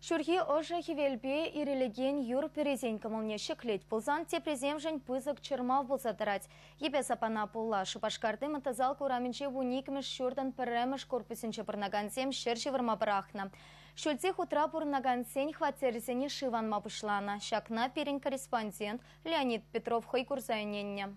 Шурхи ожа хивелбе ирелеген юр перезень кымылне шеклет. Пулзан те преземжен пызык чырмав болса тарать. Ебе сапана пулла шупашкарды мытазал кураменче уникмеш шурдан пірремеш корпусенче пырнагансем шерче вырма барахна. Шульце хутра пырнагансен хватерзене шиван мапышлана. Шакна перен корреспондент Леонид Петров хойкурзайненне.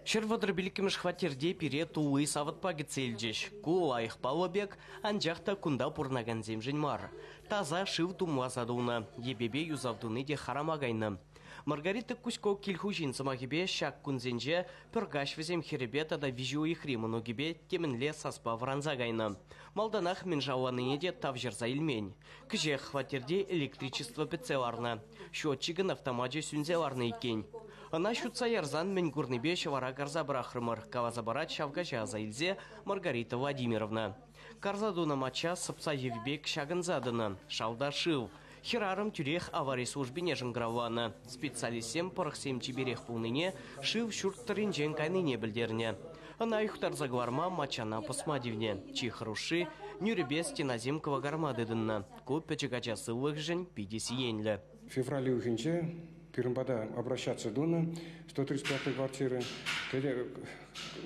Шервадыр билікіміш хватерде пере туы сават паги цельдеш. Кулайық палыбек, анжақта кунда пурнаган земжен мар. Таза шив тумуазадуна, ебебе юзавдуны де харамагайны. Маргарита Кузько кильхужин самагибе шак кунзенже пергаш везем херебета да вижу их риману гибе теменле саспа вранзагайны. Малданах менжауаныне де тавжерза ильмень. Кже хватерде электричество пецеларна. Счетчиган автомате сюнзеларны икень. Она щутса ярзан меньгурныбе шавара гарза брахрымыр. Кавазабарат шавгача за ильзе Маргарита Владимировна. Карзадуна мача сапса евбек шагынзадыны. Шалда шив. Херарым тюрех аварий службине жыңграваны. Специалистем порахсем чиберех пулныне шив шурттырынжен кайныне білдерне. Она юхтар загларма мачана посмадивне. Чихруши нюребе стеназемкова гармадыдынна. Коппече гача сылых жен пидеси енлі. В феврале ухинче Пирмбада обращаться дуна 135 квартиры.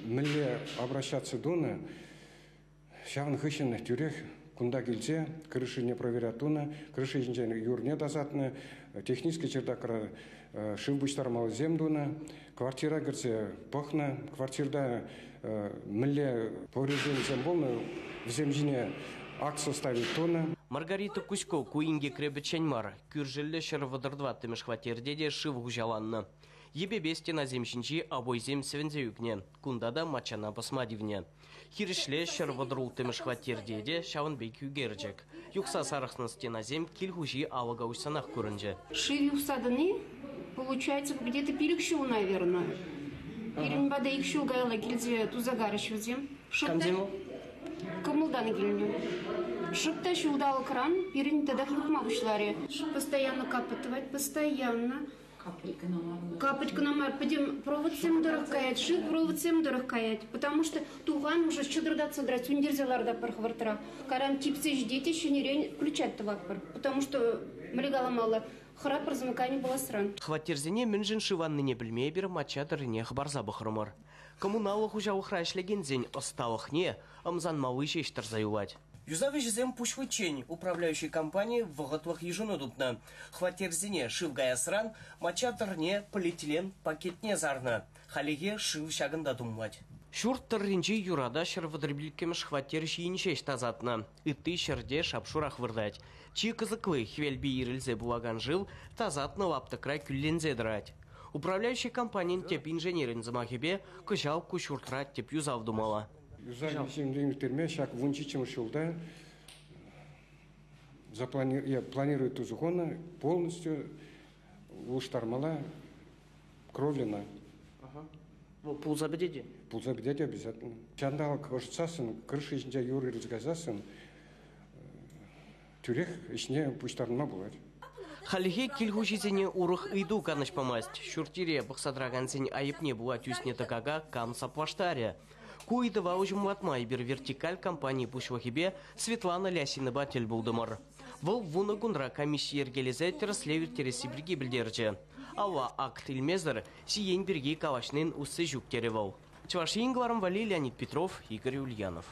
Милле обращаться дуна шагын хыщенных тюрех кунда килсе, крыши не проверят туна, крыши юр не дозатны, технический чердак шив буштармал земдуна, квартира герце пахна, квартирда милле повреждение земболны в земжине акт составит тона. Маргарита Кузько куинге кребеченьмар, кюржелле шервадырдва темеш хватерде шив гужаланны. Ебебе стена земшинчи обой зем свензеюкне, кундада мачана посмадивне. Хиришле шервадрул темеш хватерде шаванбек югерджек. Юкса сарахна стена зем кильхужи алага усанах курынже. Шив юксадыны, получается, где-то перекщу, наверное. Перенбада икщу гайла кильзе тузагарыш везем. Камзему? Камылдан гильню. Шипта удал кран, перен тогда хлюкма вышларе. Постоянно капать, постоянно. Капать канамар, пойдем проводцем дорог каять, шип проводцем дорог каять, потому что туган уже щедродаться драть, ундерзеларда пархвартра. Карам типцы ждите, еще не рень включать тавакпар, потому что мрегала мало. Храпр замыкание было сран. Хватерзене менжин шиванны не бельмебер мачатырыне хабарза бахрымар. Коммуналық ужалық рашлеген зень осталых не, амзан малый шештар заювать. Юзавы жезем пушвычень, управляющей компании в готовых еженудутно. Хватерзене шив гаясран, мачатырне полиэтилен пакетне зарна. Халеге шив шагында думать. Шурт тырринчи юрада шервадрбилькемеш хватер шиинчеш тазатна. И ты шерде шапшурах вырдать. Чи кызыклы хвельби ирылзе булаган жил, тазатна лаптыкрай күллензе драть. Управляющий компаниян теп инженерин замахебе кышал кушуртрат теп юзав думала. Юзав землемертерме шак вунчичем шулда планирует ту зухона полностью уштармала кровлена. Пулзабедеде? Пулзабедеде обязательно. Чандал квашцасын, крыши içinde юры разгазасын, тюрех içine пуштарма бывает. Халихе кильхужизене урых иду каныш помасть. Шуртире бахсадрагансень айыпне була тюсне такага кам сапваштаре. Куидова ужим ватмай бир вертикаль компании пушвахибе Светлана Лясина батель булдымар. Выл вуна гундра комиссия ергелезе тереслевер тересибриги билдерже. Алла акт илмезер сиен бирги калашнын усы жук теревал. Чвашин гларам вали Леонид Петров, Игорь Ульянов.